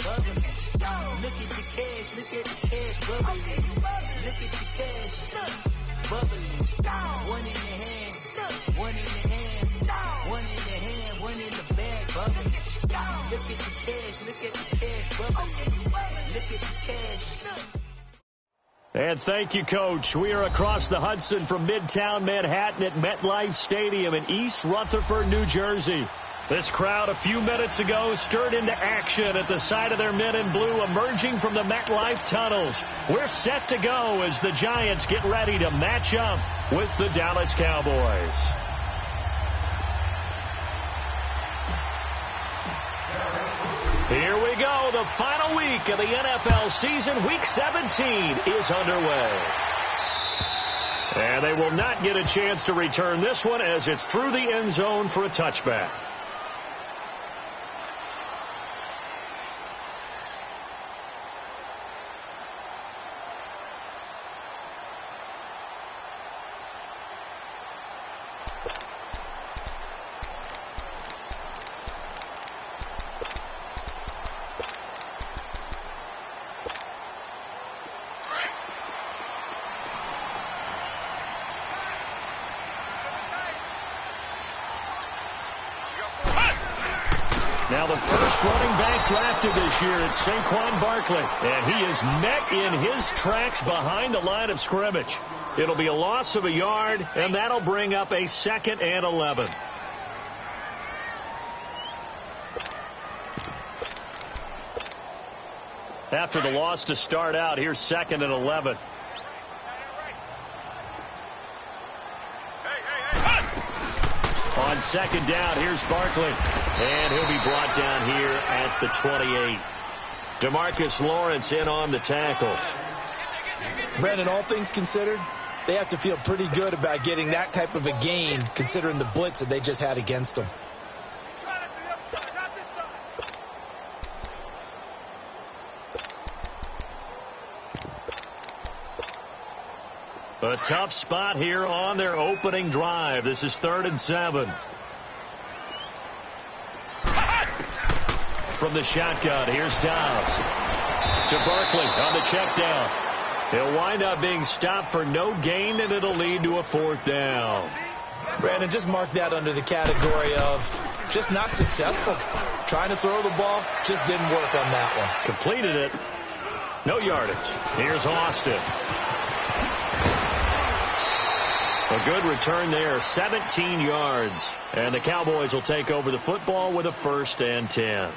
bubbly. Look at the cash, bubbly. Look at the cash, bubbly. One in the hand, one in the hand, one in the hand, one in the bag, bubbly. Look at the cash, bubbly. Look at the cash. And thank you, Coach. We are across the Hudson from Midtown Manhattan at MetLife Stadium in East Rutherford, New Jersey. This crowd a few minutes ago stirred into action at the side of their men in blue emerging from the MetLife tunnels. We're set to go as the Giants get ready to match up with the Dallas Cowboys. Here we go. The final week of the NFL season. Week 17 is underway. And they will not get a chance to return this one as it's through the end zone for a touchback. Now the first running back drafted this year is Saquon Barkley, and he is met in his tracks behind the line of scrimmage. It'll be a loss of a yard, and that'll bring up a 2nd and 11. After the loss to start out, here's 2nd and 11. On 2nd down, here's Barkley. And he'll be brought down here at the 28. DeMarcus Lawrence in on the tackle. Brandon, all things considered, they have to feel pretty good about getting that type of a gain considering the blitz that they just had against them. A tough spot here on their opening drive. This is 3rd and 7. From the shotgun, here's Dobbs. To Barkley on the check down. He'll wind up being stopped for no gain, and it'll lead to a 4th down. Brandon, just mark that under the category of just not successful. Trying to throw the ball, just didn't work on that one. Completed it. No yardage. Here's Austin. A good return there, 17 yards. And the Cowboys will take over the football with a 1st and 10.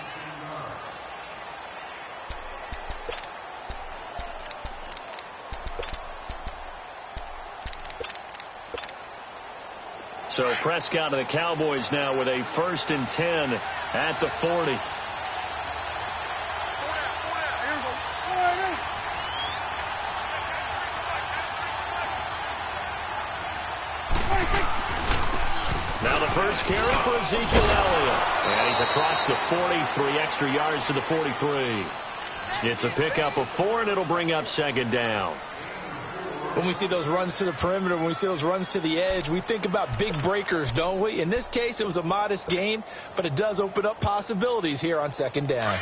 So Prescott and the Cowboys now with a 1st and 10 at the 40. Now the first carry for Ezekiel Elliott. And he's across the 40, 3 extra yards to the 43. It's a pickup of 4, and it'll bring up 2nd down. When we see those runs to the perimeter, when we see those runs to the edge, we think about big breakers, don't we? In this case, it was a modest gain, but it does open up possibilities here on 2nd down.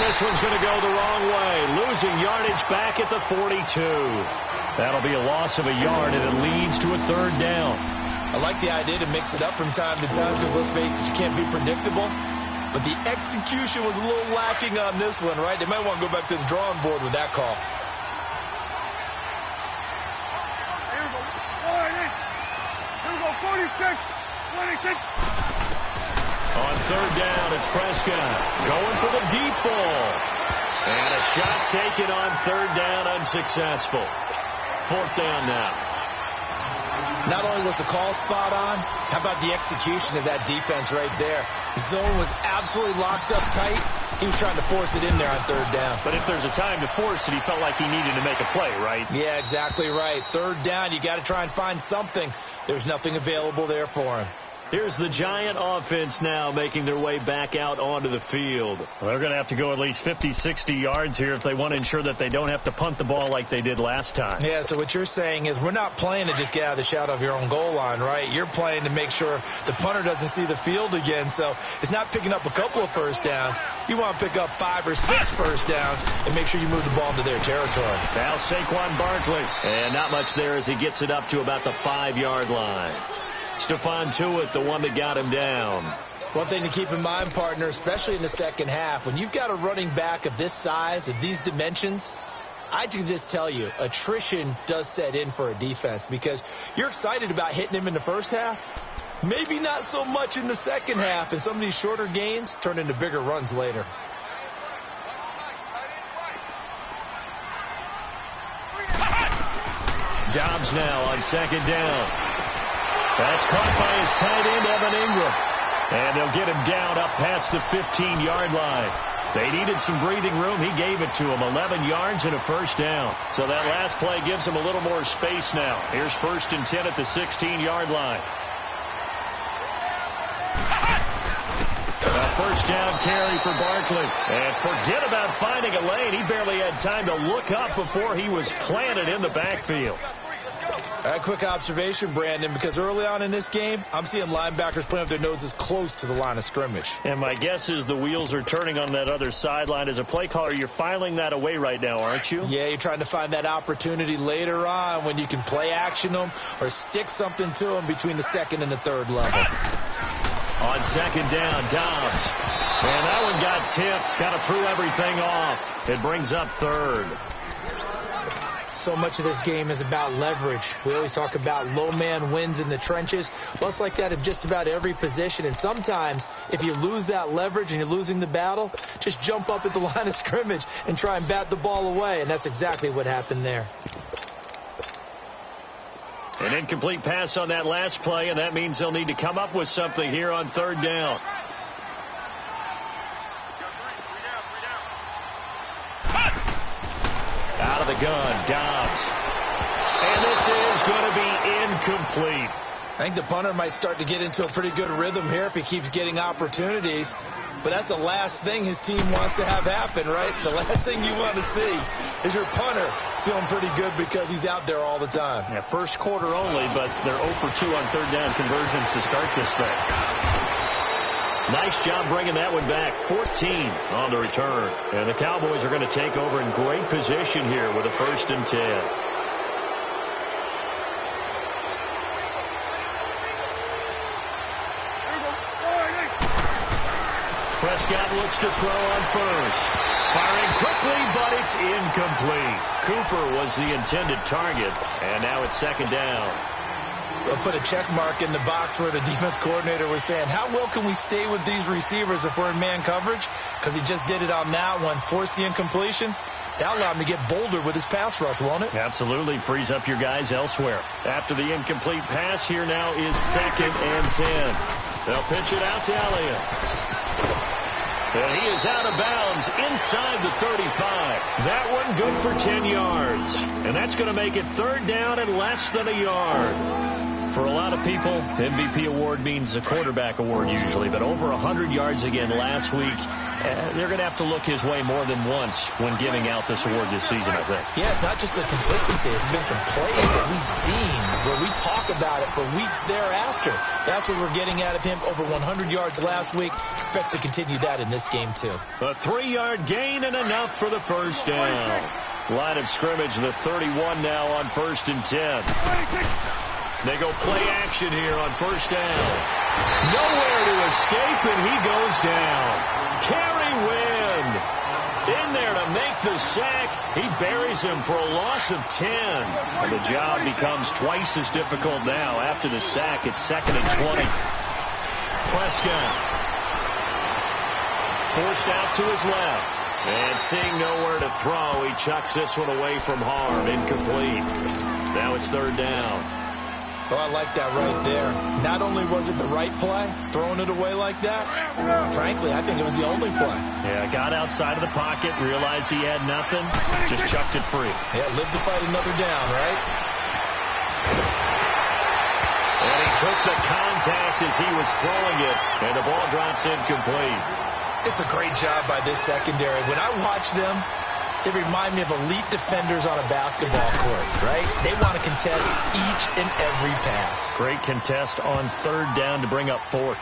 This one's going to go the wrong way, losing yardage back at the 42. That'll be a loss of a yard, and it leads to a 3rd down. I like the idea to mix it up from time to time because, let's face it, you can't be predictable. But the execution was a little lacking on this one, right? They might want to go back to the drawing board with that call. Here we go, 46, 26. On 3rd down, it's Prescott going for the deep ball. And a shot taken on 3rd down, unsuccessful. 4th down now. Not only was the call spot on, how about the execution of that defense right there? The zone was absolutely locked up tight. He was trying to force it in there on 3rd down. But if there's a time to force it, he felt like he needed to make a play, right? Yeah, exactly right. 3rd down, you got to try and find something. There's nothing available there for him. Here's the Giant offense now making their way back out onto the field. Well, they're going to have to go at least 50, 60 yards here if they want to ensure that they don't have to punt the ball like they did last time. Yeah, so what you're saying is we're not playing to just get out of the shadow of your own goal line, right? You're playing to make sure the punter doesn't see the field again. So it's not picking up a couple of first downs. You want to pick up 5 or 6 first downs and make sure you move the ball into their territory. Now Saquon Barkley. And not much there as he gets it up to about the 5-yard line. Stephon Tuitt, the one that got him down. One thing to keep in mind, partner, especially in the second half, when you've got a running back of this size, of these dimensions, I can just tell you, attrition does set in for a defense because you're excited about hitting him in the first half. Maybe not so much in the second half, and some of these shorter gains turn into bigger runs later. Dobbs now on second down. That's caught by his tight end, Evan Ingram. And they'll get him down up past the 15-yard line. They needed some breathing room. He gave it to him. 11 yards and a first down. So that last play gives him a little more space now. Here's 1st and 10 at the 16-yard line. A first down carry for Barkley. And forget about finding a lane. He barely had time to look up before he was planted in the backfield. A quick observation, Brandon, because early on in this game, I'm seeing linebackers playing with their noses close to the line of scrimmage. And my guess is the wheels are turning on that other sideline. As a play caller, you're filing that away right now, aren't you? Yeah, you're trying to find that opportunity later on when you can play action them or stick something to them between the second and the third level. On second down, Dobbs. And that one got tipped. Kind of threw everything off. It brings up third. So much of this game is about leverage. We always talk about low man wins in the trenches. Well, it's like that in just about every position. And sometimes, if you lose that leverage and you're losing the battle, just jump up at the line of scrimmage and try and bat the ball away. And that's exactly what happened there. An incomplete pass on that last play, and that means they'll need to come up with something here on third down. Out of the gun, Dobbs. And this is going to be incomplete. I think the punter might start to get into a pretty good rhythm here if he keeps getting opportunities. But that's the last thing his team wants to have happen, right? The last thing you want to see is your punter feeling pretty good because he's out there all the time. Yeah, first quarter only, but they're 0 for 2 on third down conversions to start this thing. Nice job bringing that one back. 14 on the return. And the Cowboys are going to take over in great position here with a 1st and 10. Prescott looks to throw on first. Firing quickly, but it's incomplete. Cooper was the intended target, and now it's second down. We'll put a check mark in the box where the defense coordinator was saying, how well can we stay with these receivers if we're in man coverage? Because he just did it on that one. Force the incompletion. That allowed him to get bolder with his pass rush, won't it? Absolutely. Frees up your guys elsewhere. After the incomplete pass, here now is 2nd and 10. They'll pitch it out to Elliott. And he is out of bounds inside the 35. That one good for 10 yards. And that's going to make it third down and less than a yard. For a lot of people, MVP award means a quarterback award usually. But over 100 yards again last week, they're going to have to look his way more than once when giving out this award this season, I think. Yeah, it's not just the consistency. It's been some plays that we've seen where we talk about it for weeks thereafter. That's what we're getting out of him. Over 100 yards last week. Expects to continue that in this game, too. A 3-yard gain and enough for the first down. Line of scrimmage, the 31 now on 1st and 10. They go play action here on first down. Nowhere to escape, and he goes down. Kerry Wynn in there to make the sack. He buries him for a loss of 10. And the job becomes twice as difficult now. After the sack, it's 2nd and 20. Prescott forced out to his left. And seeing nowhere to throw, he chucks this one away from harm. Incomplete. Now it's third down. So I like that right there. Not only was it the right play, throwing it away like that, frankly, I think it was the only play. Yeah, got outside of the pocket, realized he had nothing, just chucked it free. Yeah, live to fight another down, right? And he took the contact impact as he was throwing it, and the ball drops incomplete. It's a great job by this secondary. When I watch them, they remind me of elite defenders on a basketball court, right? They want to contest each and every pass. Great contest on third down to bring up fourth.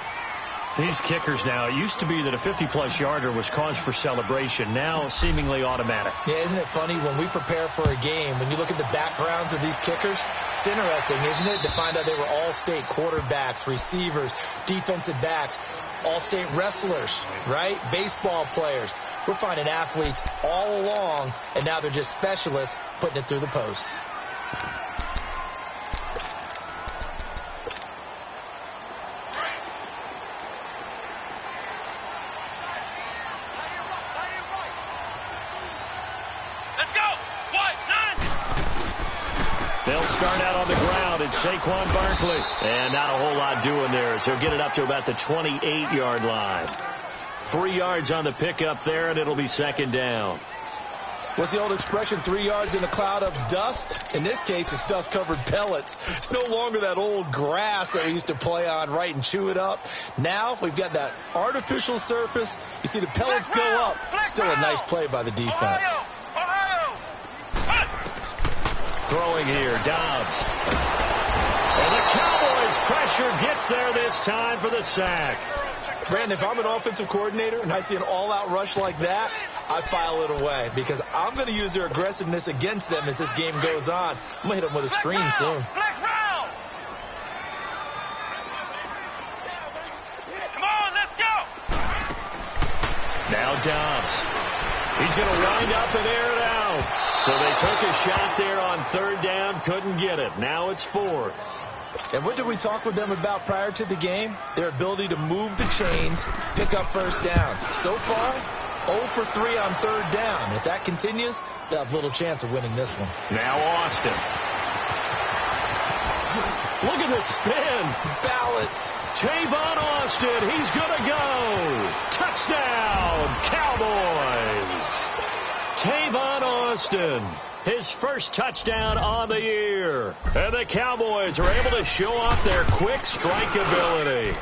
These kickers now, it used to be that a 50-plus yarder was cause for celebration. Now, seemingly automatic. Yeah, isn't it funny when we prepare for a game, when you look at the backgrounds of these kickers, it's interesting, isn't it, to find out they were all-state quarterbacks, receivers, defensive backs, all-state wrestlers, right? Baseball players. We're finding athletes all along, and now they're just specialists putting it through the posts. They'll start out on the ground. It's Saquon Barkley. And not a whole lot doing there, so he'll get it up to about the 28-yard line. 3 yards on the pickup there, and it'll be second down. What's the old expression, 3 yards in a cloud of dust? In this case, it's dust-covered pellets. It's no longer that old grass that we used to play on, right, and chew it up. Now we've got that artificial surface. You see the pellets go up. Still a nice play by the defense. Throwing here, Dobbs. And the Cowboys pressure gets there this time for the sack. Brandon, if I'm an offensive coordinator and I see an all-out rush like that, I file it away because I'm going to use their aggressiveness against them as this game goes on. I'm going to hit them with a screen soon. Come on, let's go. Now Dobbs. He's going to wind up and air it out. So they took a shot there on third down, couldn't get it. Now it's fourth. And what did we talk with them about prior to the game? Their ability to move the chains, pick up first downs. So far, 0 for 3 on third down. If that continues, they'll have little chance of winning this one. Now Austin. Look at the spin. Balance. Tavon Austin, he's going to go. Touchdown, Cowboys. Tavon Austin, his first touchdown on the year. And the Cowboys are able to show off their quick strike ability.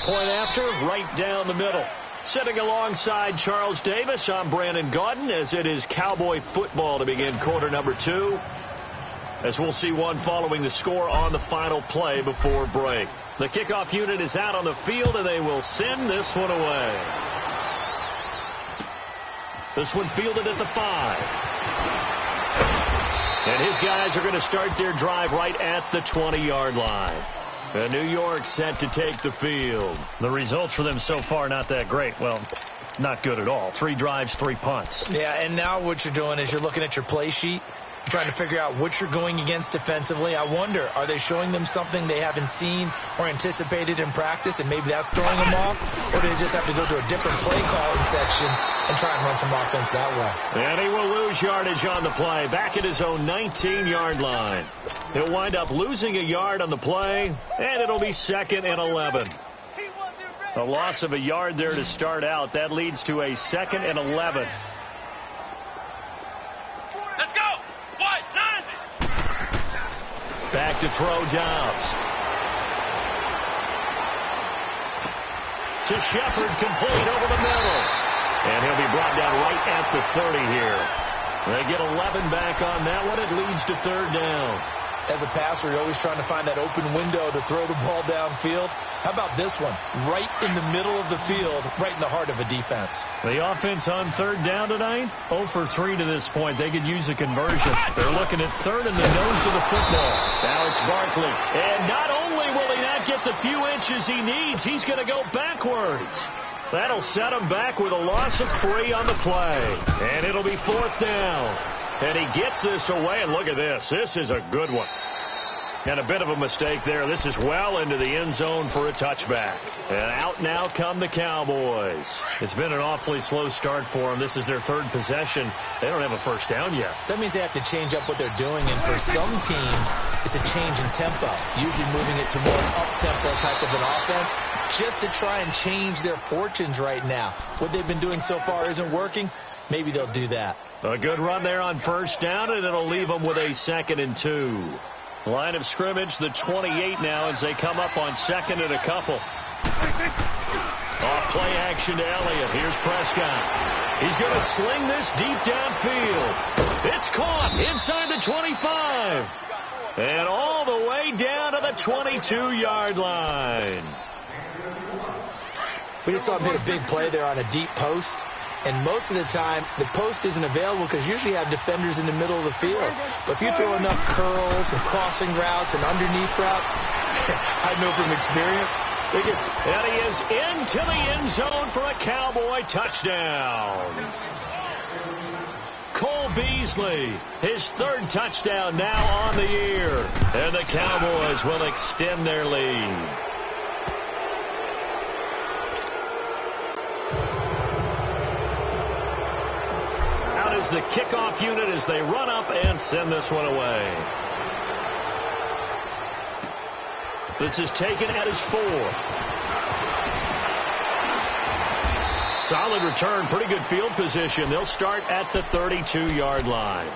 Point after, right down the middle. Sitting alongside Charles Davis, I'm Brandon Gaudin as it is Cowboy football to begin quarter number 2. As we'll see one following the score on the final play before break. The kickoff unit is out on the field and they will send this one away. This one fielded at the 5. And his guys are going to start their drive right at the 20-yard line. And New York set to take the field. The results for them so far not that great. Well, not good at all. 3 drives, 3 punts. Yeah, and now what you're doing is you're looking at your play sheet. You're trying to figure out what you're going against defensively. I wonder, are they showing them something they haven't seen or anticipated in practice, and maybe that's throwing them off? Or do they just have to go to a different play calling section and try and run some offense that way? And he will lose yardage on the play. Back at his own 19-yard line. He'll wind up losing a yard on the play, and it'll be 2nd and 11. A loss of a yard there to start out. That leads to a 2nd and 11. Let's go. What? Back to throw, Dobbs. To Shepard, complete over the middle. And he'll be brought down right at the 30 here. They get 11 back on that one. It leads to third down. As a passer, you're always trying to find that open window to throw the ball downfield. How about this one? Right in the middle of the field, right in the heart of a defense. The offense on third down tonight, 0 for 3 to this point. They could use a conversion. They're looking at third in the nose of the football. Now it's Barkley. And not only will he not get the few inches he needs, he's going to go backwards. That'll set him back with a loss of 3 on the play. And it'll be 4th down. And he gets this away, and look at this. This is a good one. And a bit of a mistake there. This is well into the end zone for a touchback. And out now come the Cowboys. It's been an awfully slow start for them. This is their 3rd possession. They don't have a first down yet. So that means they have to change up what they're doing. And for some teams, it's a change in tempo. Usually moving it to more up-tempo type of an offense just to try and change their fortunes right now. What they've been doing so far isn't working. Maybe they'll do that. A good run there on first down, and it'll leave them with a 2nd and 2. Line of scrimmage, the 28 now as they come up on second and a couple. Off play action to Elliott. Here's Prescott. He's going to sling this deep downfield. It's caught inside the 25. And all the way down to the 22-yard line. We just saw him hit a big play there on a deep post. And most of the time, the post isn't available because usually you have defenders in the middle of the field. But if you throw enough curls and crossing routes and underneath routes, I know from experience, and he is into the end zone for a Cowboy touchdown. Cole Beasley, his third touchdown now on the year. And the Cowboys will extend their lead. Out is the kickoff unit as they run up and send this one away. This is taken at his 4. Solid return, pretty good field position. They'll start at the 32-yard line.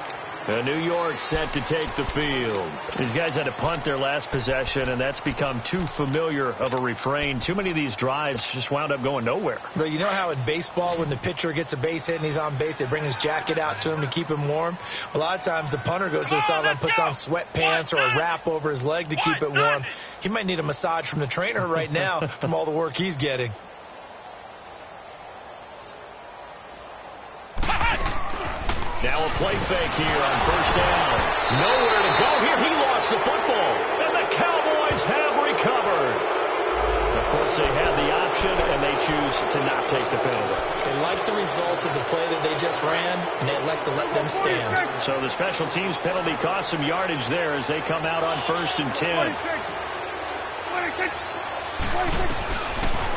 New York set to take the field. These guys had to punt their last possession, and that's become too familiar of a refrain. Too many of these drives just wound up going nowhere. But you know how in baseball, when the pitcher gets a base hit and he's on base, they bring his jacket out to him to keep him warm? A lot of times the punter goes to the sideline, puts on sweatpants or a wrap over his leg to keep it warm. He might need a massage from the trainer right now from all the work he's getting. Now a play fake here on first down. Nowhere to go here. He lost the football. And the Cowboys have recovered. Of course, they had the option, and they choose to not take the penalty. They like the result of the play that they just ran, and they elect to let them stand. So the special teams penalty cost some yardage there as they come out on 1st and 10.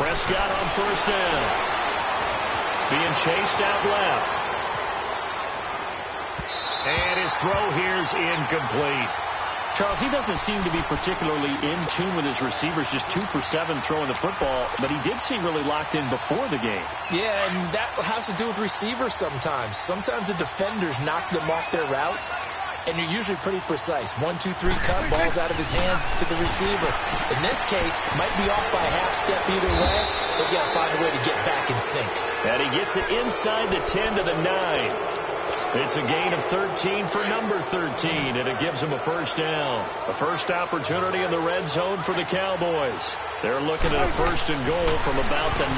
Prescott on first down. Being chased out left. And his throw here's incomplete. Charles, he doesn't seem to be particularly in tune with his receivers, just 2 for 7 throwing the football, but he did seem really locked in before the game. Yeah, and that has to do with receivers sometimes. Sometimes the defenders knock them off their routes, and you're usually pretty precise. 1, 2, 3 cut, ball's out of his hands to the receiver. In this case, might be off by a half step either way, but you got to find a way to get back in sync. And he gets it inside the 10 to the 9. It's a gain of 13 for number 13, and it gives them a first down. A first opportunity in the red zone for the Cowboys. They're looking at a 1st and goal from about the 9.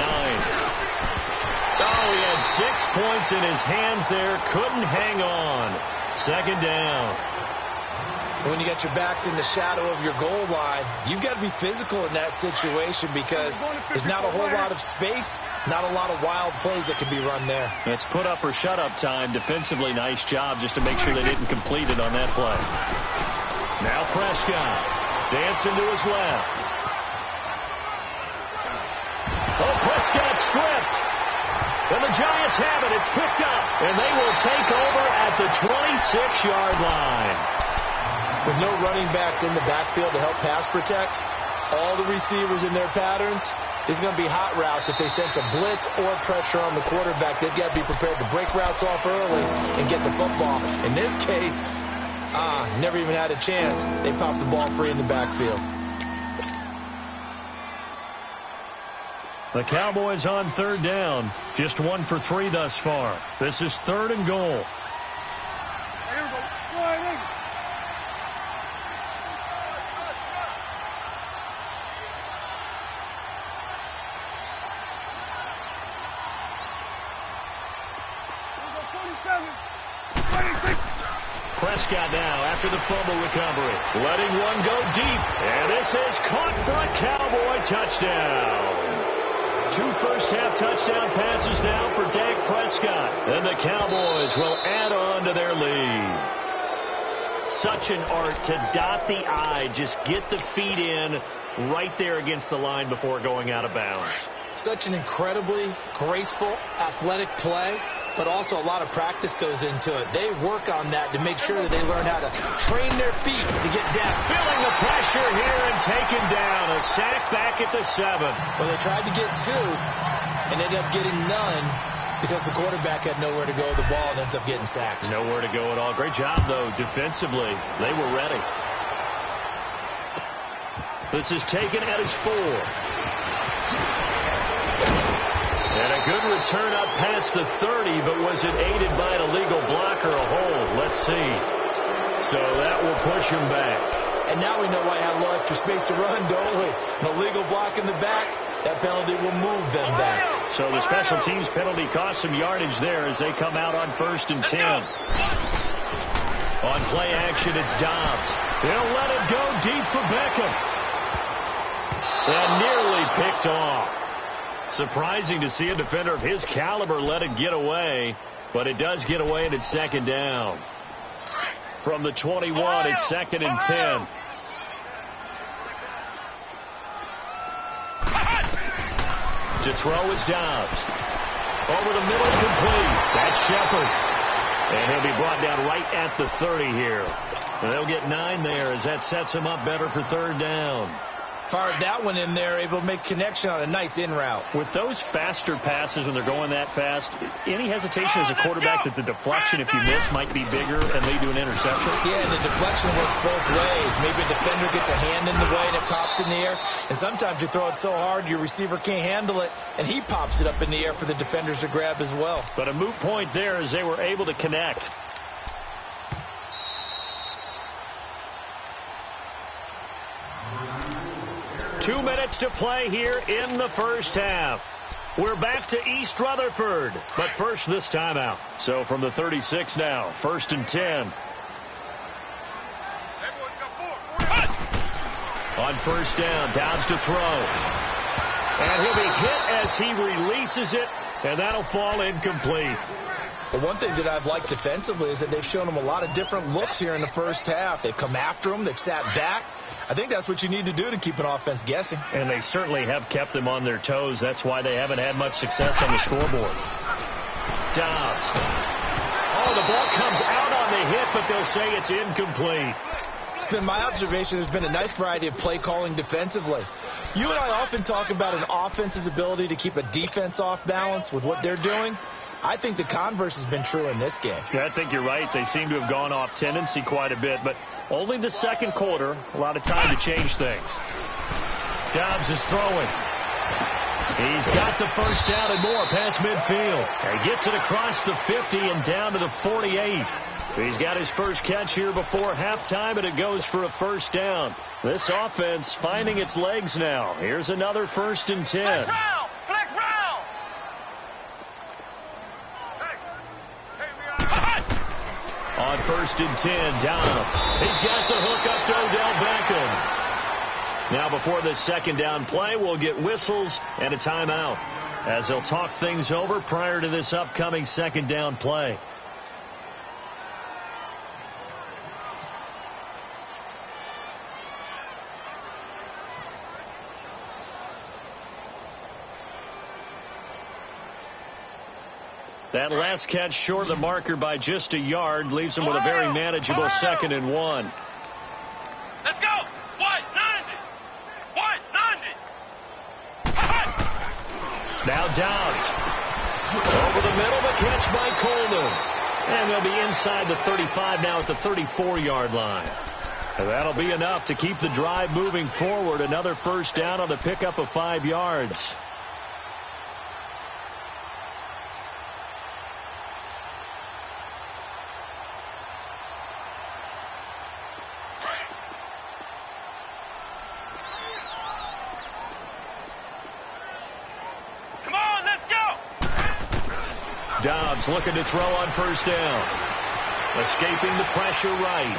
Oh, he had 6 points in his hands there. Couldn't hang on. 2nd down. When you got your backs in the shadow of your goal line, you've got to be physical in that situation because there's not a whole lot of space, not a lot of wild plays that can be run there. It's put up or shut up time. Defensively, nice job just to make sure they didn't complete it on that play. Now Prescott dancing to his left. Oh, Prescott stripped. And the Giants have it. It's picked up. And they will take over at the 26-yard line. With no running backs in the backfield to help pass protect, all the receivers in their patterns, these are going to be hot routes. If they sense a blitz or pressure on the quarterback, they've got to be prepared to break routes off early and get the football. In this case, never even had a chance. They popped the ball free in the backfield. The Cowboys on 3rd down. Just 1 for 3 thus far. This is 3rd and goal. Prescott now after the fumble recovery. Letting one go deep. And this is caught for a Cowboy touchdown. 2 first-half touchdown passes now for Dak Prescott. And the Cowboys will add on to their lead. Such an art to dot the I. Just get the feet in right there against the line before going out of bounds. Such an incredibly graceful, athletic play. But also a lot of practice goes into it. They work on that to make sure that they learn how to train their feet to get down. Feeling the pressure here and taken down. A sack back at the 7. Well, they tried to get 2 and ended up getting none because the quarterback had nowhere to go with the ball and ends up getting sacked. Nowhere to go at all. Great job, though, defensively. They were ready. This is taken at his 4. And a good return up past the 30, but was it aided by an illegal block or a hold? Let's see. So that will push him back. And now we know why I have a little extra space to run, don't we? An illegal block in the back, that penalty will move them back. So the special teams penalty cost some yardage there as they come out on 1st and 10. On play action, it's Dobbs. He'll let it go deep for Beckham. And nearly picked off. Surprising to see a defender of his caliber let it get away, but it does get away and it's 2nd down. From the 21, it's 2nd and 10. To throw is Dobbs. Over the middle, complete. That's Shepard. And he'll be brought down right at the 30 here. And they'll get 9 there as that sets him up better for 3rd down. Fired that one in there, able to make connection on a nice in route. With those faster passes when they're going that fast, any hesitation as a quarterback that the deflection, if you miss, might be bigger and lead to an interception? Yeah, and the deflection works both ways. Maybe a defender gets a hand in the way and it pops in the air. And sometimes you throw it so hard your receiver can't handle it, and he pops it up in the air for the defenders to grab as well. But a moot point there as they were able to connect. Two minutes to play here in the first half. We're back to East Rutherford, but first this timeout. So from the 36 now, 1st and 10. On 1st down, Dobbs to throw. And he'll be hit as he releases it, and that'll fall incomplete. But one thing that I've liked defensively is that they've shown him a lot of different looks here in the first half. They've come after him. They've sat back. I think that's what you need to do to keep an offense guessing. And they certainly have kept them on their toes. That's why they haven't had much success on the scoreboard. Dobbs. Oh, the ball comes out on the hit, but they'll say it's incomplete. It's been my observation there's been a nice variety of play calling defensively. You and I often talk about an offense's ability to keep a defense off balance with what they're doing. I think the converse has been true in this game. Yeah, I think you're right. They seem to have gone off tendency quite a bit, but only the second quarter, a lot of time to change things. Dobbs is throwing. He's got the first down and more past midfield. He gets it across the 50 and down to the 48. He's got his first catch here before halftime, and it goes for a first down. This offense finding its legs now. Here's another 1st and 10. Flex round. On 1st and 10, Dobbs. He's got the hook up to Odell Beckham. Now before this 2nd down play, we'll get whistles and a timeout as they'll talk things over prior to this upcoming 2nd down play. That last catch short of the marker by just a yard leaves him with a very manageable 2nd and 1. Let's go. What? 90. What? 90. Now Dobbs. Over the middle, the catch by Coleman. And they'll be inside the 35 now at the 34-yard line. And that'll be enough to keep the drive moving forward. Another first down on the pickup of 5 yards. Dobbs looking to throw on first down. Escaping the pressure right.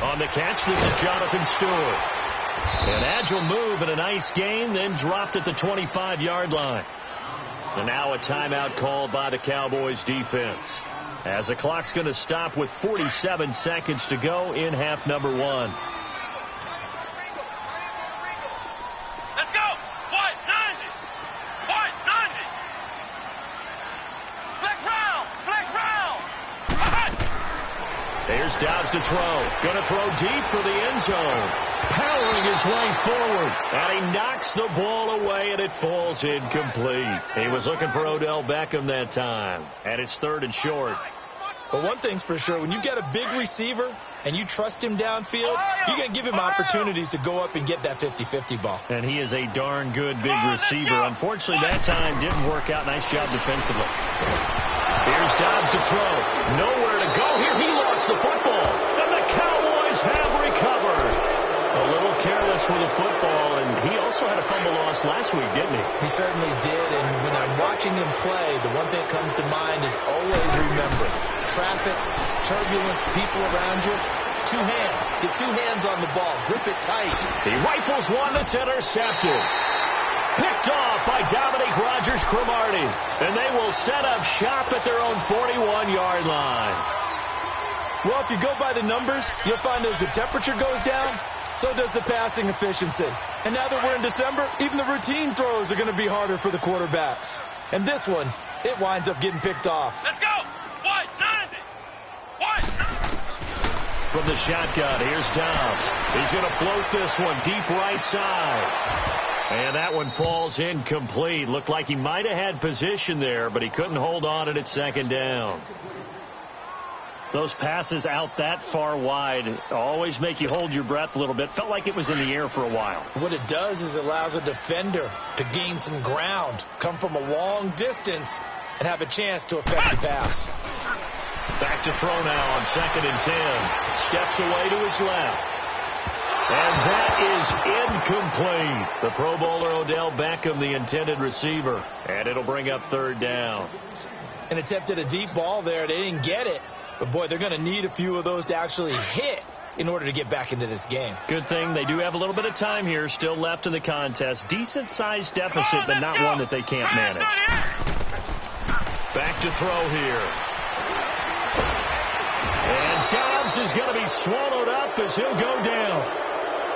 On the catch, this is Jonathan Stewart. An agile move and a nice gain, then dropped at the 25-yard line. And now a timeout called by the Cowboys defense, as the clock's going to stop with 47 seconds to go in half number 1. Here's Dobbs to throw. Going to throw deep for the end zone. Powering his way forward. And he knocks the ball away, and it falls incomplete. He was looking for Odell Beckham that time. And it's 3rd and short. But one thing's for sure, when you get a big receiver and you trust him downfield, you're going to give him opportunities to go up and get that 50-50 ball. And he is a darn good big receiver. Unfortunately, that time didn't work out. Nice job defensively. Here's Dobbs to throw. Nowhere to go here. He lost the football. And the Cowboys have recovered. A little careless with the football, and he also had a fumble loss last week, didn't he? He certainly did, and when I'm watching him play, the one thing that comes to mind is always remember, traffic, turbulence, people around you, two hands. Get two hands on the ball. Grip it tight. He rifles one that's intercepted. Picked off by Dominique Rodgers-Cromartie, and they will set up shop at their own 41-yard line. Well, if you go by the numbers, you'll find as the temperature goes down, so does the passing efficiency. And now that we're in December, even the routine throws are going to be harder for the quarterbacks. And this one, it winds up getting picked off. Let's go. 190. 190. From the shotgun, here's Dobbs. He's going to float this one deep right side. And that one falls incomplete. Looked like he might have had position there, but he couldn't hold on at second down. Those passes out that far wide always make you hold your breath a little bit. Felt like it was in the air for a while. What it does is it allows a defender to gain some ground, come from a long distance, and have a chance to affect the pass. Back to throw now on 2nd and 10. Steps away to his left. And that is incomplete. The Pro Bowler Odell Beckham, the intended receiver. And it'll bring up 3rd down. An attempt at a deep ball there. They didn't get it. But, boy, they're going to need a few of those to actually hit in order to get back into this game. Good thing they do have a little bit of time here still left in the contest. Decent-sized deficit, but not one that they can't manage. Back to throw here. And Dobbs is going to be swallowed up as he'll go down.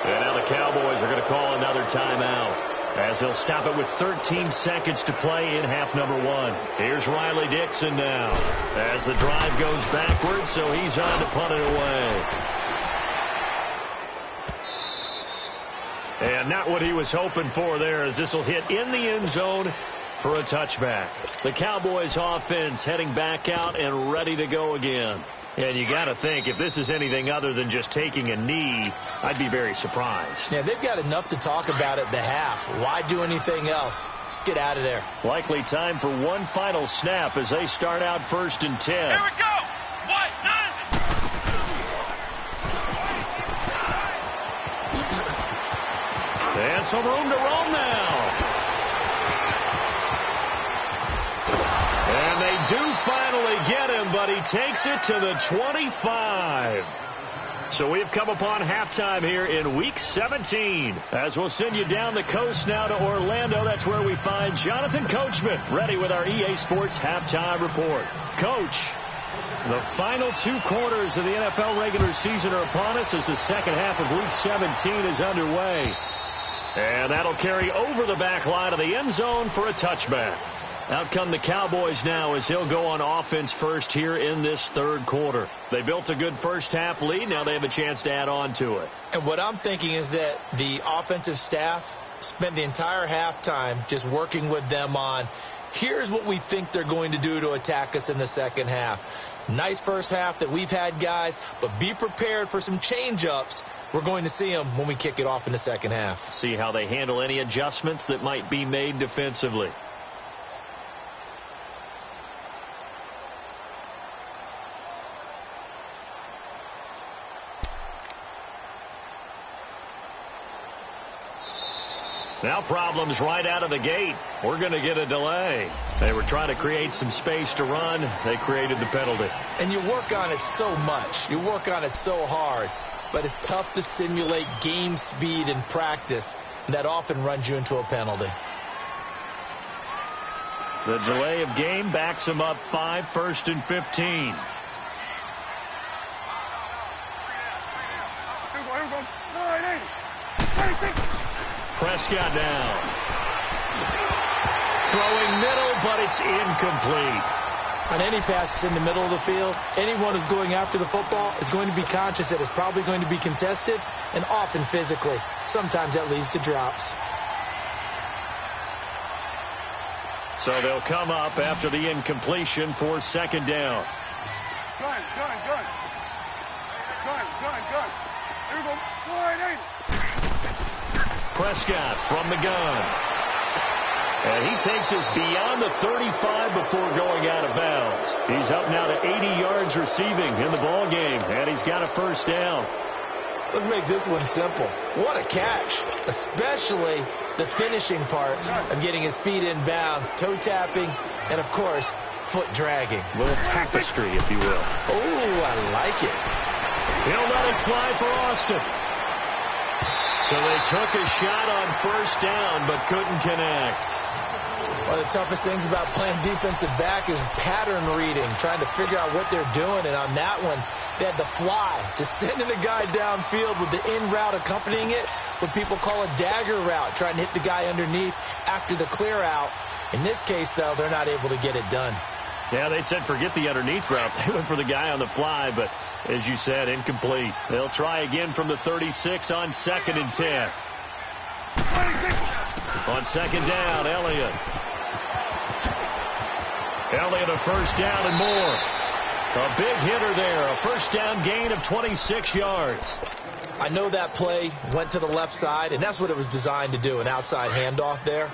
And now the Cowboys are going to call another timeout, as they'll stop it with 13 seconds to play in half number 1. Here's Riley Dixon now, as the drive goes backwards, so he's on to punt it away. And not what he was hoping for there, as this will hit in the end zone for a touchback. The Cowboys offense heading back out and ready to go again. And you got to think, if this is anything other than just taking a knee, I'd be very surprised. Yeah, they've got enough to talk about at the half. Why do anything else? Just get out of there. Likely time for one final snap as they start out 1st and 10. Here we go. 190. And some room to roam now. And they do finally get him, but he takes it to the 25. So we've come upon halftime here in Week 17. As we'll send you down the coast now to Orlando. That's where we find Jonathan Coachman, ready with our EA Sports Halftime Report. Coach, the final 2 quarters of the NFL regular season are upon us as the second half of Week 17 is underway. And that'll carry over the back line of the end zone for a touchback. Out come the Cowboys now as he'll go on offense first here in this 3rd quarter. They built a good first half lead. Now they have a chance to add on to it. And what I'm thinking is that the offensive staff spent the entire halftime just working with them on, here's what we think they're going to do to attack us in the second half. Nice first half that we've had, guys, but be prepared for some change-ups. We're going to see them when we kick it off in the second half. See how they handle any adjustments that might be made defensively. Now problems right out of the gate. We're going to get a delay. They were trying to create some space to run. They created the penalty. And you work on it so much. You work on it so hard. But it's tough to simulate game speed in practice. That often runs you into a penalty. The delay of game backs them up 5, 1st and 15. Prescott down. Throwing middle, but it's incomplete. On any passes in the middle of the field, anyone who's going after the football is going to be conscious that it's probably going to be contested, and often physically. Sometimes that leads to drops. So they'll come up after the incompletion for 2nd down. Here we go. Wide 80. Prescott from the gun. And he takes us beyond the 35 before going out of bounds. He's up now to 80 yards receiving in the ball game, and he's got a first down. Let's make this one simple. What a catch, especially the finishing part of getting his feet in bounds, toe tapping, and, of course, foot dragging. A little tapestry, if you will. Oh, I like it. He'll let it fly for Austin. So they took a shot on first down, but couldn't connect. One of the toughest things about playing defensive back is pattern reading, trying to figure out what they're doing. And on that one, they had the fly, just sending a guy downfield with the in route accompanying it, what people call a dagger route, trying to hit the guy underneath after the clear out. In this case, though, they're not able to get it done. Yeah, they said forget the underneath route. They went for the guy on the fly, but as you said, incomplete. They'll try again from the 36 on 2nd and 10. On second down, Elliott. Elliott a first down and more. A big hitter there. A first down gain of 26 yards. I know that play went to the left side, and that's what it was designed to do, an outside handoff there.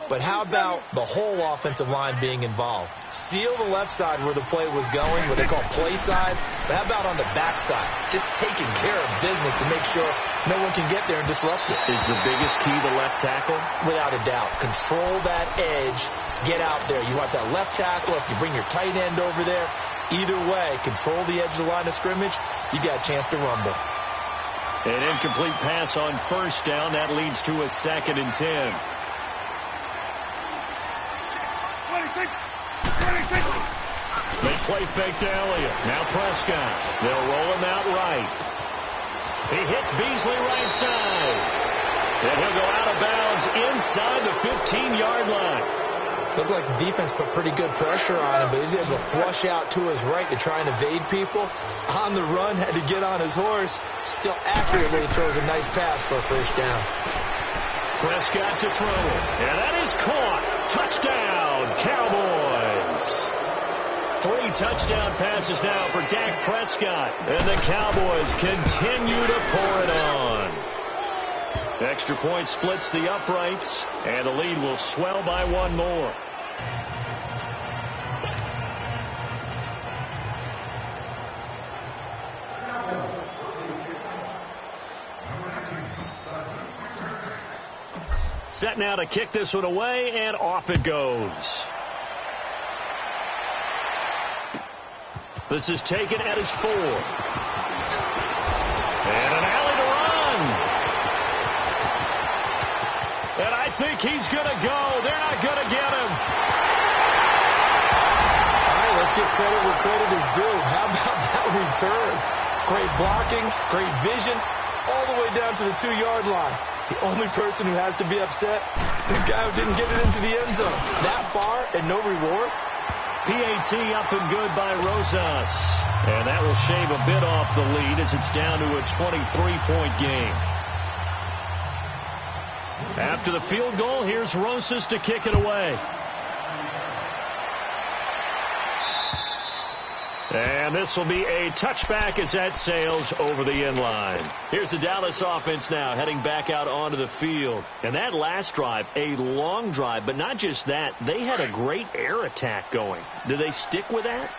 But how about the whole offensive line being involved? Seal the left side where the play was going, what they call play side. But how about on the back side? Just taking care of business to make sure no one can get there and disrupt it. Is the biggest key the left tackle? Without a doubt. Control that edge. Get out there. You want that left tackle. If you bring your tight end over there, either way, control the edge of the line of scrimmage, you got a chance to rumble. An incomplete pass on first down. That leads to a 2nd and 10. They play fake to Elliott. Now Prescott. They'll roll him out right. He hits Beasley right side. And he'll go out of bounds inside the 15-yard line. Looked like the defense put pretty good pressure on him, but he's able to flush out to his right to try and evade people. On the run, had to get on his horse. Still accurately throws a nice pass for a first down. Prescott to throw. And that is caught. Touchdown, Cowboys. 3 touchdown passes now for Dak Prescott. And the Cowboys continue to pour it on. Extra point splits the uprights, and the lead will swell by 1 more. Set now to kick this one away, and off it goes. This is taken at his 4. And an alley to run. And I think he's going to go. They're not going to get him. All right, let's give credit where credit is due. How about that return? Great blocking, great vision, all the way down to the 2-yard line. The only person who has to be upset, the guy who didn't get it into the end zone. That far and no reward. PAT up and good by Rosas. And that will shave a bit off the lead as it's down to a 23-point game. After the field goal, here's Rosas to kick it away. And this will be a touchback as that sails over the end line. Here's the Dallas offense now heading back out onto the field. And that last drive, a long drive, but not just that. They had a great air attack going. Do they stick with that?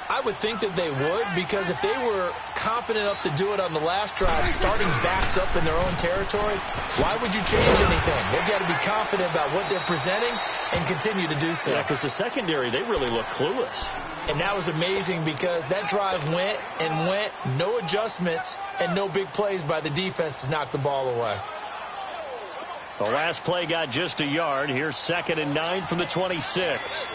I would think that they would, because if they were confident enough to do it on the last drive, starting backed up in their own territory, why would you change anything? They've got to be confident about what they're presenting and continue to do so. Yeah, because the secondary, they really look clueless. And that was amazing because that drive went and went, no adjustments and no big plays by the defense to knock the ball away. The last play got just a yard. Here's 2nd and 9 from the 26.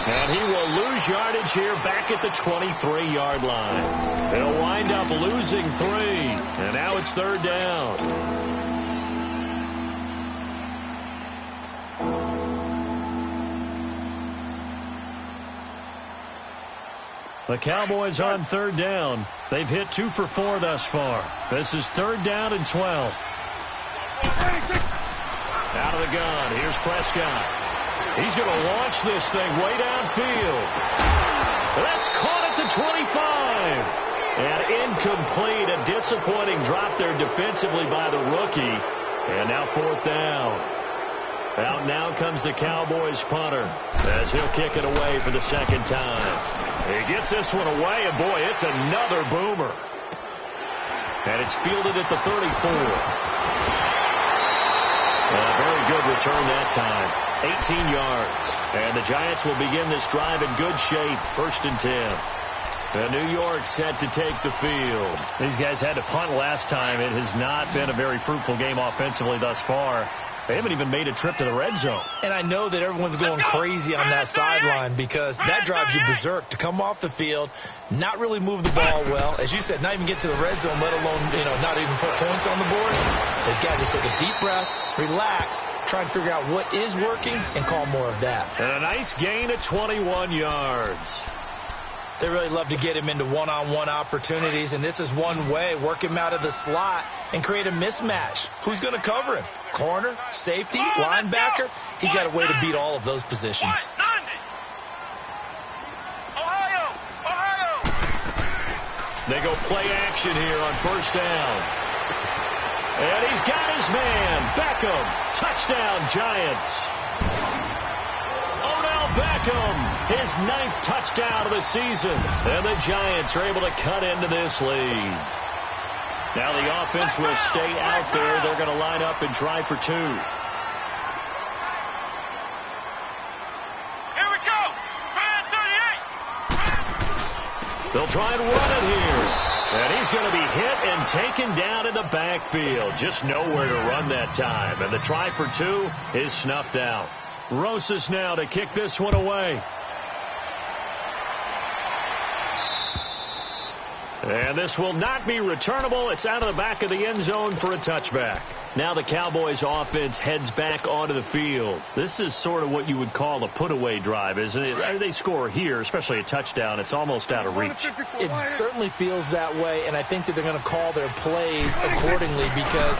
And he will lose yardage here back at the 23-yard line. They'll wind up losing 3. And now it's 3rd down. The Cowboys on 3rd down. They've hit 2 for 4 thus far. This is 3rd down and 12. Out of the the gun. Here's Prescott. He's going to launch this thing way downfield. That's caught at the 25. And incomplete. A disappointing drop there defensively by the rookie. And now 4th down. Out now comes the Cowboys punter as he'll kick it away for the 2nd time. He gets this one away, and boy, it's another boomer. And it's fielded at the 34. A very good return that time. 18 yards. And the Giants will begin this drive in good shape. 1st and 10. The New York set to take the field. These guys had to punt last time. It has not been a very fruitful game offensively thus far. They haven't even made a trip to the red zone. And I know that everyone's going crazy on that sideline because that drives you berserk to come off the field, not really move the ball well. As you said, not even get to the red zone, let alone, not even put points on the board. They've got to just take a deep breath, relax, try and figure out what is working, and call more of that. And a nice gain of 21 yards. They really love to get him into one-on-one opportunities, and this is one way. Work him out of the slot and create a mismatch. Who's going to cover him? Corner, safety, linebacker? He's got a way to beat all of those positions. They go play action here on 1st down. And he's got his man. Beckham. Touchdown, Giants. Beckham, his 9th touchdown of the season. And the Giants are able to cut into this lead. Now the offense will stay out there. They're going to line up and try for 2. Here we go. Man 38. They'll try and run it here. And he's going to be hit and taken down in the backfield. Just nowhere to run that time. And the try for 2 is snuffed out. Rosas now to kick this one away. And this will not be returnable. It's out of the back of the end zone for a touchback. Now the Cowboys offense heads back onto the field. This is sort of what you would call a put-away drive, isn't it? They score here, especially a touchdown. It's almost out of reach. It certainly feels that way, and I think that they're going to call their plays accordingly because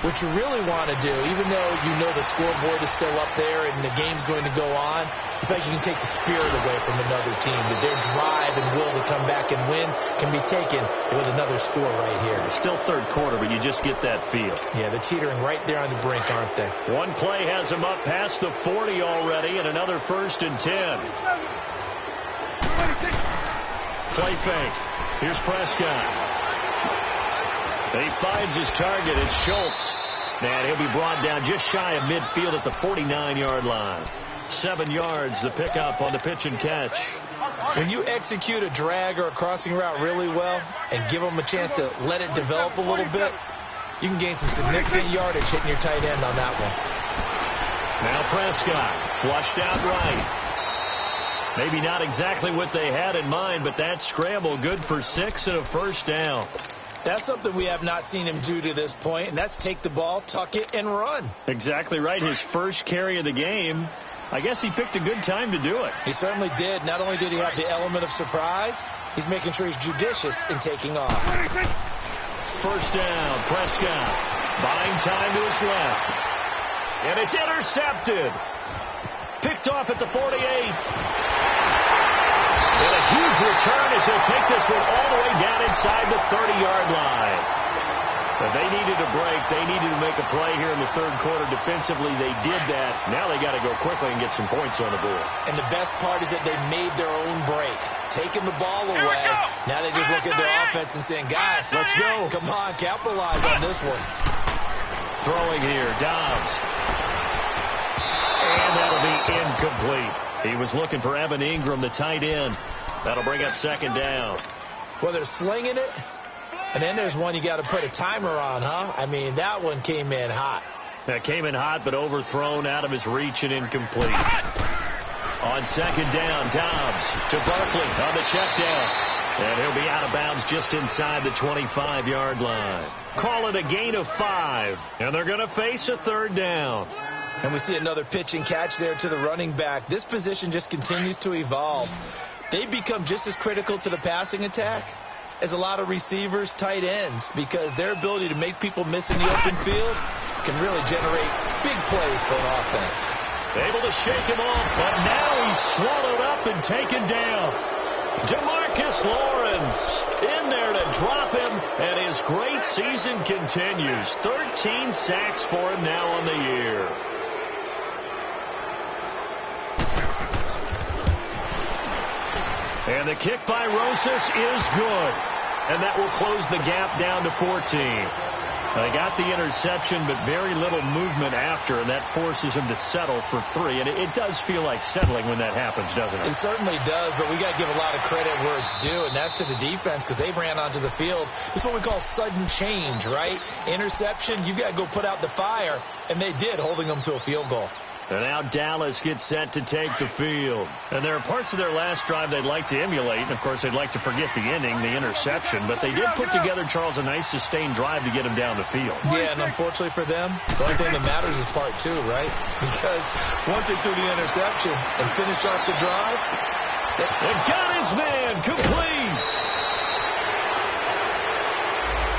what you really want to do, even though you know the scoreboard is still up there and the game's going to go on, I think you can take the spirit away from another team. That their drive and will to come back and win can be taken with another score right here. It's still 3rd quarter, but you just get that feel. Yeah, they're teetering right there on the brink, aren't they? One play has them up past the 40 already, and another 1st and 10. Play fake. Here's Prescott. He finds his target. It's Schultz. And he'll be brought down just shy of midfield at the 49-yard line. 7 yards, the pickup on the pitch and catch. When you execute a drag or a crossing route really well and give them a chance to let it develop a little bit, you can gain some significant yardage hitting your tight end on that one. Now Prescott, flushed out right. Maybe not exactly what they had in mind, but that scramble good for 6 and a 1st down. That's something we have not seen him do to this point, and that's take the ball, tuck it, and run. Exactly right. His first carry of the game. I guess he picked a good time to do it. He certainly did. Not only did he have the element of surprise, he's making sure he's judicious in taking off. 1st down, Prescott. Buying time to his left. And it's intercepted. Picked off at the 48. And a huge return as he'll take this one all the way down inside the 30-yard line. But they needed a break. They needed to make a play here in the 3rd quarter. Defensively, they did that. Now they got to go quickly and get some points on the board. And the best part is that they made their own break. Taking the ball away. Now they just look at their offense and saying, guys, let's go. Come on, capitalize on this one. Throwing here, Dobbs. And that'll be incomplete. He was looking for Evan Ingram, the tight end. That'll bring up 2nd down. Well, they're slinging it. And then there's one you got to put a timer on, huh? I mean, that one came in hot. That came in hot, but overthrown, out of his reach and incomplete. On 2nd down, Dobbs to Barkley on the check down. And he'll be out of bounds just inside the 25-yard line. Call it a gain of 5. And they're going to face a 3rd down. And we see another pitch and catch there to the running back. This position just continues to evolve. They become just as critical to the passing attack is a lot of receivers, tight ends, because their ability to make people miss in the open field can really generate big plays for an offense. Able to shake him off, but now he's swallowed up and taken down. DeMarcus Lawrence in there to drop him, and his great season continues. 13 sacks for him now on the year. And the kick by Rosas is good. And that will close the gap down to 14. They got the interception, but very little movement after, and that forces him to settle for 3. And it does feel like settling when that happens, doesn't it? It certainly does, but we got to give a lot of credit where it's due, and that's to the defense because they ran onto the field. This is what we call sudden change, right? Interception, you've got to go put out the fire, and they did, holding them to a field goal. And now Dallas gets set to take the field. And there are parts of their last drive they'd like to emulate. And, of course, they'd like to forget the ending, the interception. But they did put together, Charles, a nice sustained drive to get him down the field. Yeah, and unfortunately for them, the only thing that matters is part 2, right? Because once they threw the interception and finished off the drive, they got his man complete.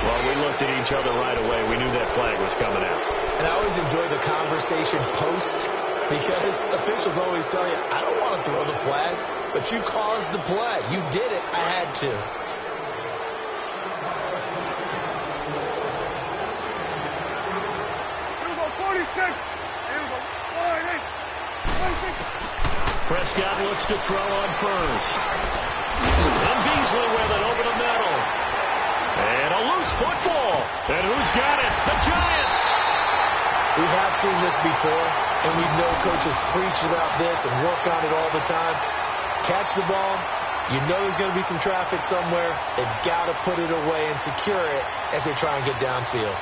Well, we looked at each other right away. We knew that flag was coming out. And I always enjoy the conversation post because officials always tell you, I don't want to throw the flag, but you caused the play. You did it. I had to. Here we go, 46. Here we go, 46. Prescott looks to throw on first. And Beasley with it over the middle. And a loose football. And who's got it? The Giants. We have seen this before, and we know coaches preach about this and work on it all the time. Catch the ball. You know there's going to be some traffic somewhere. They've got to put it away and secure it as they try and get downfield.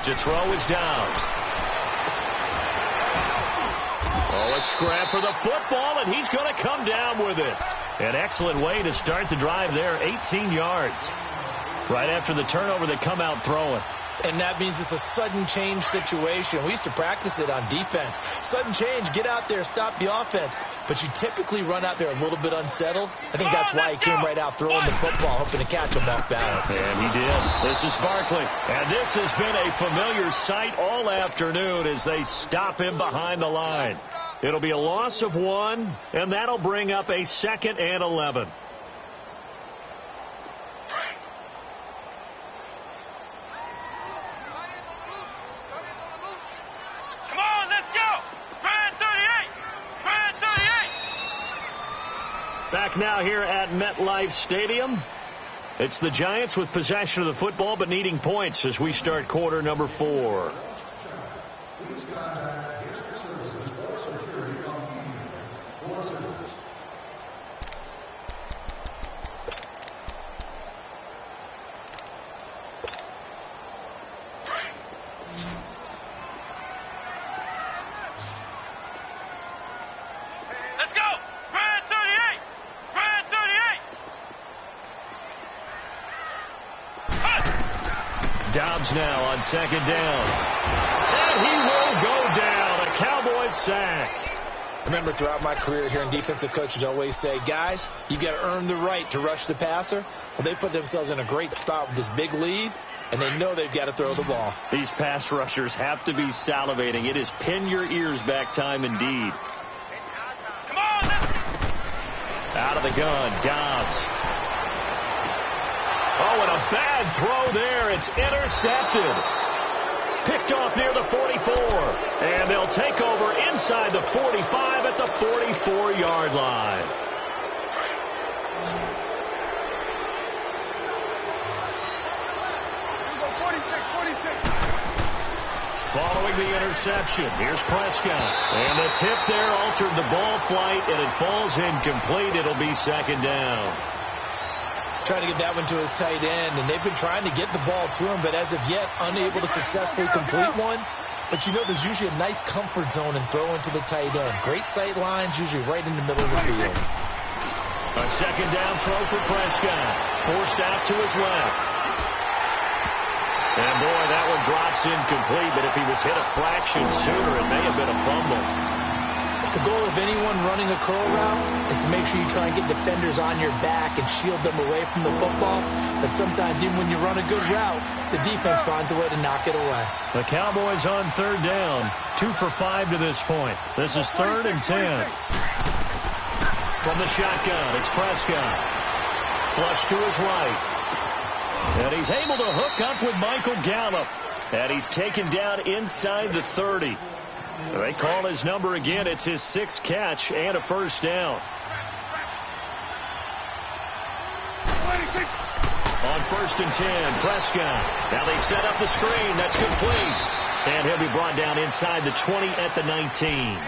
To throw is down. Oh, a scrap for the football, and he's going to come down with it. An excellent way to start the drive there, 18 yards. Right after the turnover, they come out throwing. And that means it's a sudden change situation. We used to practice it on defense. Sudden change, get out there, stop the offense. But you typically run out there a little bit unsettled. I think that's why he came right out throwing the football, hoping to catch him off balance. And he did. This is Barkley. And this has been a familiar sight all afternoon as they stop him behind the line. It'll be a loss of 1, and that'll bring up a 2nd and 11. Back now here at MetLife Stadium. It's the Giants with possession of the football but needing points as we start quarter number 4. Dobbs now on 2nd down. And he will go down. A Cowboys sack. Remember, throughout my career here in defensive coaches always say, guys, you got to earn the right to rush the passer. Well, they put themselves in a great spot with this big lead, and they know they've got to throw the ball. These pass rushers have to be salivating. It is pin your ears back time indeed. Come on, out of the gun, Dobbs. Oh, and a bad throw there. It's intercepted. Picked off near the 44. And they'll take over inside the 45 at the 44-yard line. Following the interception, here's Prescott. And the tip there altered the ball flight, and it falls incomplete. It'll be 2nd down. Trying to get that one to his tight end, and they've been trying to get the ball to him, but as of yet, unable to successfully complete one. But you know there's usually a nice comfort zone in throwing to the tight end. Great sight lines, usually right in the middle of the field. A second down throw for Prescott. Forced out to his left. And boy, that one drops incomplete, but if he was hit a fraction sooner, it may have been a fumble. The goal of anyone running a curl route is to make sure you try and get defenders on your back and shield them away from the football. But sometimes even when you run a good route, the defense finds a way to knock it away. The Cowboys on third down. 2 for 5 to this point. This is 3rd and 10. From the shotgun, it's Prescott. Flush to his right. And he's able to hook up with Michael Gallup. And he's taken down inside the 30. They call his number again. It's his 6th catch and a first down. On 1st and 10, Prescott. Now they set up the screen. That's complete. And he'll be brought down inside the 20 at the 19.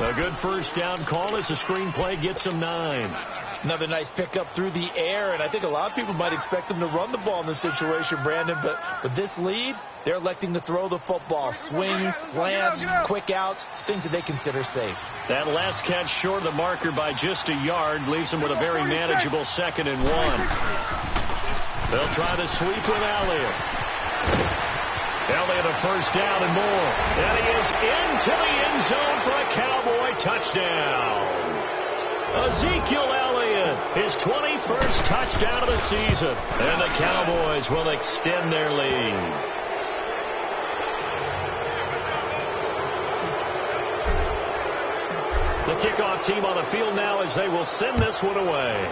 A good first down call as the screenplay gets him 9. Another nice pickup through the air, and I think a lot of people might expect them to run the ball in this situation, Brandon, but with this lead, they're electing to throw the football. Swings, slants, quick outs, things that they consider safe. That last catch short of the marker by just a yard leaves them with a very manageable 2nd and 1. They'll try to sweep with Elliott. Elliott a first down and more. And he is into the end zone for a Cowboy touchdown. Ezekiel Elliott, his 21st touchdown of the season. And the Cowboys will extend their lead. The kickoff team on the field now as they will send this one away.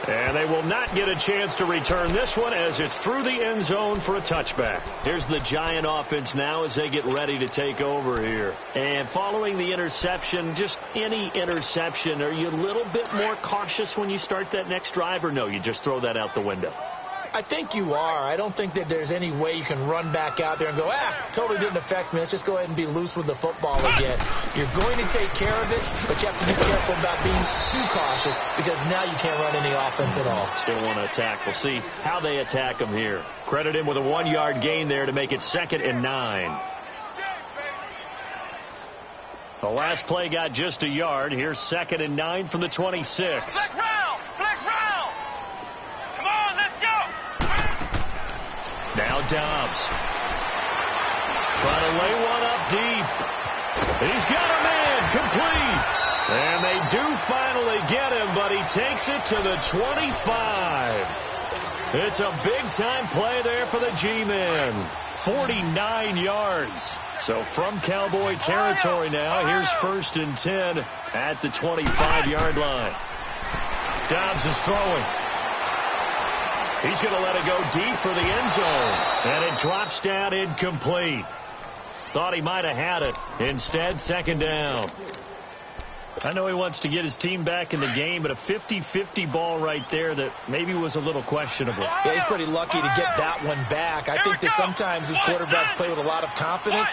And they will not get a chance to return this one as it's through the end zone for a touchback. Here's the Giant offense now as they get ready to take over here. And following the interception, just any interception, are you a little bit more cautious when you start that next drive, or no, you just throw that out the window? I think you are. I don't think that there's any way you can run back out there and go, totally didn't affect me. Let's just go ahead and be loose with the football again. You're going to take care of it, but you have to be careful about being too cautious because now you can't run any offense at all. Still want to attack. We'll see how they attack them here. Credit him with a 1-yard gain there to make it 2nd and 9. The last play got just a yard. Here's 2nd and 9 from the 26. Flex round! Flex round! Come on, let's go! Now Dobbs. Trying to lay one up deep. He's got a man complete. And they do finally get him, but he takes it to the 25. It's a big-time play there for the G-men. 49 yards. So from Cowboy territory now, here's 1st and 10 at the 25-yard line. Dobbs is throwing. He's going to let it go deep for the end zone. And it drops down incomplete. Thought he might have had it. Instead, 2nd down. I know he wants to get his team back in the game, but a 50-50 ball right there that maybe was a little questionable. Yeah, he's pretty lucky to get that one back. I think that sometimes these quarterbacks play with a lot of confidence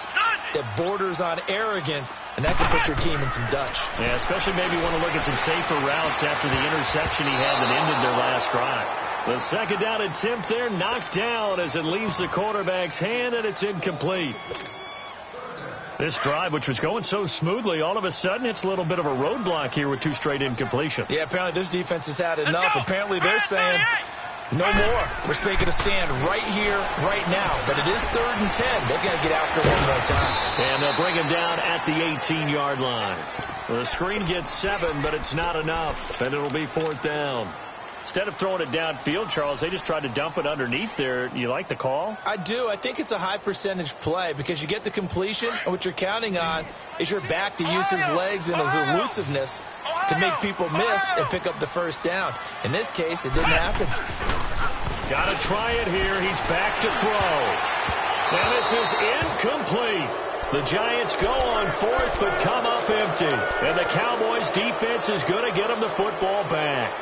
that borders on arrogance, and that can put your team in some Dutch. Yeah, especially maybe want to look at some safer routes after the interception he had that ended their last drive. The 2nd down attempt there knocked down as it leaves the quarterback's hand, and it's incomplete. This drive, which was going so smoothly, all of a sudden it's a little bit of a roadblock here with 2 straight incompletions. Yeah, apparently this defense has had enough. Apparently they're saying, no more. We're making a stand right here, right now. But it is 3rd and 10. They've got to get after it one more time. And they'll bring him down at the 18-yard line. Well, the screen gets 7, but it's not enough. And it'll be 4th down. Instead of throwing it downfield, Charles, they just tried to dump it underneath there. You like the call? I do. I think it's a high percentage play because you get the completion, and what you're counting on is your back to use his legs and his elusiveness to make people miss and pick up the first down. In this case, it didn't happen. Got to try it here. He's back to throw. And this is incomplete. The Giants go on 4th but come up empty. And the Cowboys defense is going to get them the football back.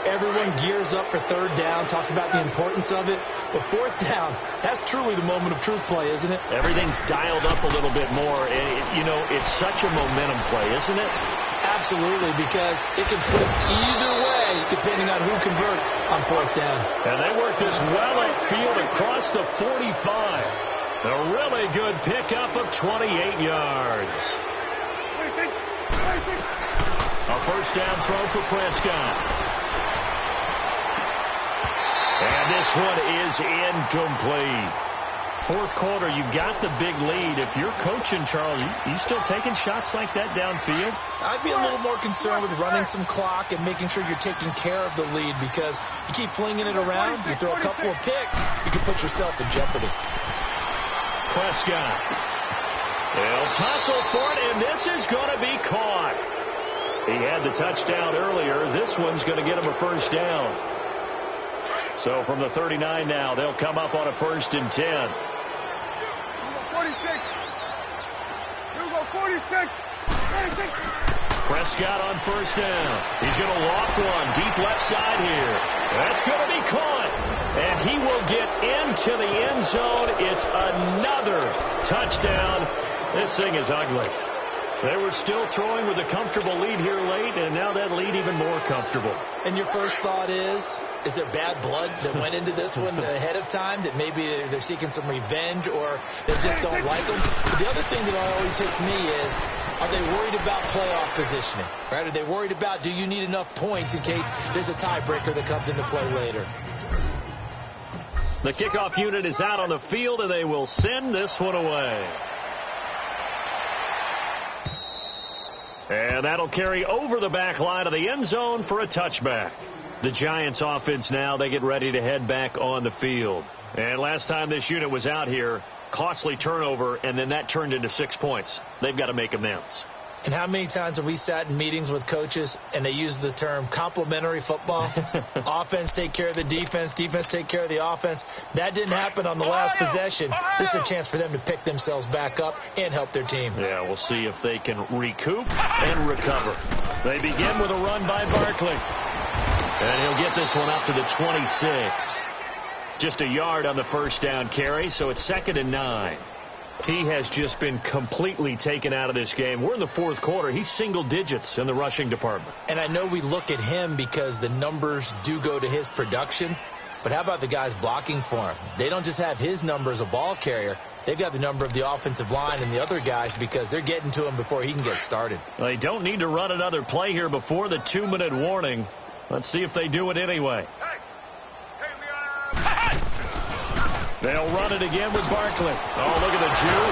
Everyone gears up for 3rd down, talks about the importance of it. But 4th down, that's truly the moment of truth play, isn't it? Everything's dialed up a little bit more. You know, it's such a momentum play, isn't it? Absolutely, because it can flip either way depending on who converts on fourth down. And they work this well upfield across the 45. A really good pickup of 28 yards. A first down throw for Prescott. And this one is incomplete. Fourth quarter, you've got the big lead. If you're coaching, Charles, you still taking shots like that downfield? I'd be a little more concerned with running some clock and making sure you're taking care of the lead, because you keep flinging it around, you throw a couple of picks, you can put yourself in jeopardy. Prescott. They'll tussle for it, and this is going to be caught. He had the touchdown earlier. This one's going to get him a first down. So from the 39 now, they'll come up on a 1st and 10. 46. You go 46. Prescott on first down. He's going to loft one deep left side here. That's going to be caught. And he will get into the end zone. It's another touchdown. This thing is ugly. They were still throwing with a comfortable lead here late, and now that lead even more comfortable. And your first thought is there bad blood that went into this one ahead of time, that maybe they're seeking some revenge, or they just don't like them? But the other thing that always hits me is, are they worried about playoff positioning? Right? Are they worried about, do you need enough points in case there's a tiebreaker that comes into play later? The kickoff unit is out on the field, and they will send this one away. And that'll carry over the back line of the end zone for a touchback. The Giants offense now, they get ready to head back on the field. And last time this unit was out here, costly turnover, and then that turned into 6 points. They've got to make amends. And how many times have we sat in meetings with coaches and they use the term complementary football? Offense take care of the defense, defense take care of the offense. That didn't happen on the last possession. This is a chance for them to pick themselves back up and help their team. Yeah, we'll see if they can recoup and recover. They begin with a run by Barkley. And he'll get this one up to the 26. Just a yard on the first down carry, so it's 2nd and 9. He has just been completely taken out of this game. We're in the fourth quarter. He's single digits in the rushing department. And I know we look at him because the numbers do go to his production, but how about the guys blocking for him? They don't just have his number as a ball carrier. They've got the number of the offensive line and the other guys because they're getting to him before he can get started. They don't need to run another play here before the 2-minute warning. Let's see if they do it anyway. They'll run it again with Barkley. Oh, look at the Jew.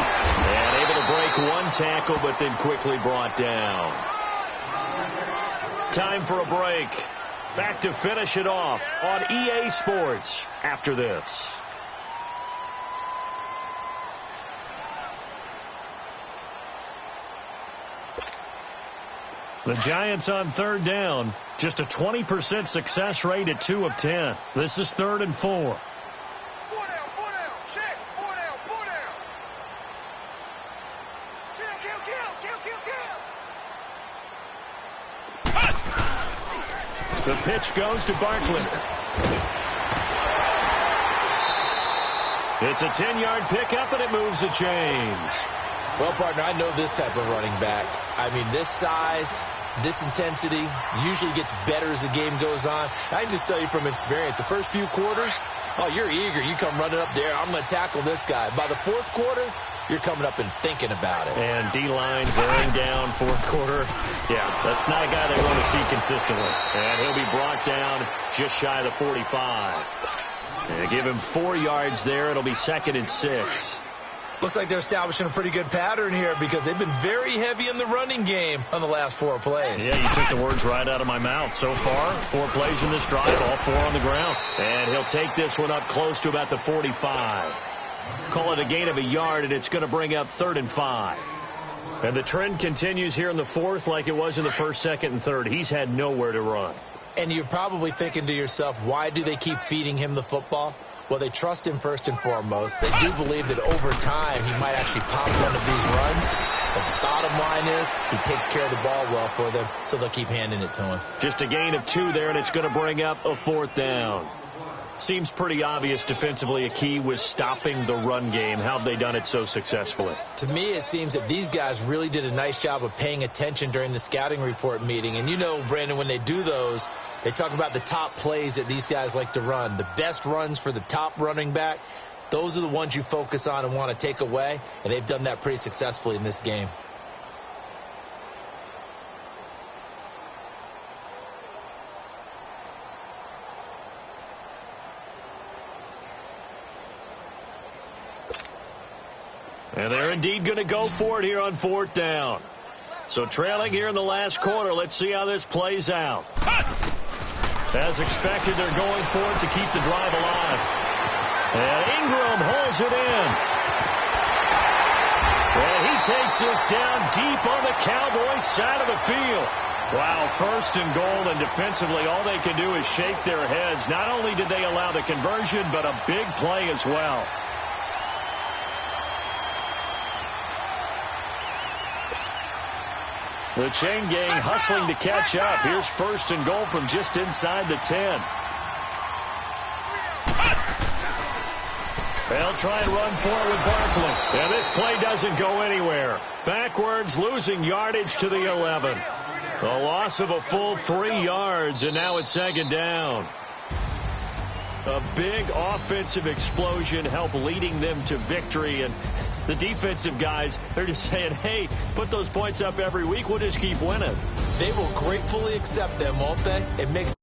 And able to break one tackle, but then quickly brought down. Time for a break. Back to finish it off on EA Sports after this. The Giants on 3rd down. Just a 20% success rate at 2 of 10. This is 3rd and 4. The pitch goes to Barkley. It's a 10-yard pickup, and it moves the chains. Well, partner, I know this type of running back. I mean, this size, this intensity usually gets better as the game goes on. I can just tell you from experience, the first few quarters, oh, you're eager. You come running up there. I'm going to tackle this guy. By the fourth quarter, you're coming up and thinking about it. And D-line bearing down fourth quarter. Yeah, that's not a guy they want to see consistently. And he'll be brought down just shy of the 45. And give him 4 yards there. It'll be 2nd and 6. Looks like they're establishing a pretty good pattern here because they've been very heavy in the running game on the last 4 plays. Yeah, you took the words right out of my mouth. So far, 4 plays in this drive, all 4 on the ground. And he'll take this one up close to about the 45. Call it a gain of a yard, and it's going to bring up 3rd and 5. And the trend continues here in the fourth like it was in the 1st, 2nd, and 3rd. He's had nowhere to run. And you're probably thinking to yourself, why do they keep feeding him the football? Well, they trust him first and foremost. They do believe that over time he might actually pop one of these runs. But the bottom line is he takes care of the ball well for them, so they'll keep handing it to him. Just a gain of 2 there, and it's going to bring up a 4th down. Seems pretty obvious defensively a key was stopping the run game. How have they done it so successfully? To me, it seems that these guys really did a nice job of paying attention during the scouting report meeting. And you know, Brandon, when they do those, they talk about the top plays that these guys like to run. The best runs for the top running back, those are the ones you focus on and want to take away. And they've done that pretty successfully in this game. And they're indeed going to go for it here on 4th down. So trailing here in the last quarter. Let's see how this plays out. As expected, they're going for it to keep the drive alive. And Ingram holds it in. And he takes this down deep on the Cowboys side of the field. Wow, 1st and goal, and defensively all they can do is shake their heads. Not only did they allow the conversion, but a big play as well. The chain gang hustling to catch up. Here's 1st and goal from just inside the 10. They'll try and run for it with Barkley. And this play doesn't go anywhere. Backwards, losing yardage to the 11. A loss of a full 3 yards, and now it's 2nd down. A big offensive explosion helped leading them to victory, and the defensive guys, they're just saying, hey, put those points up every week. We'll just keep winning. They will gratefully accept them, won't they? It makes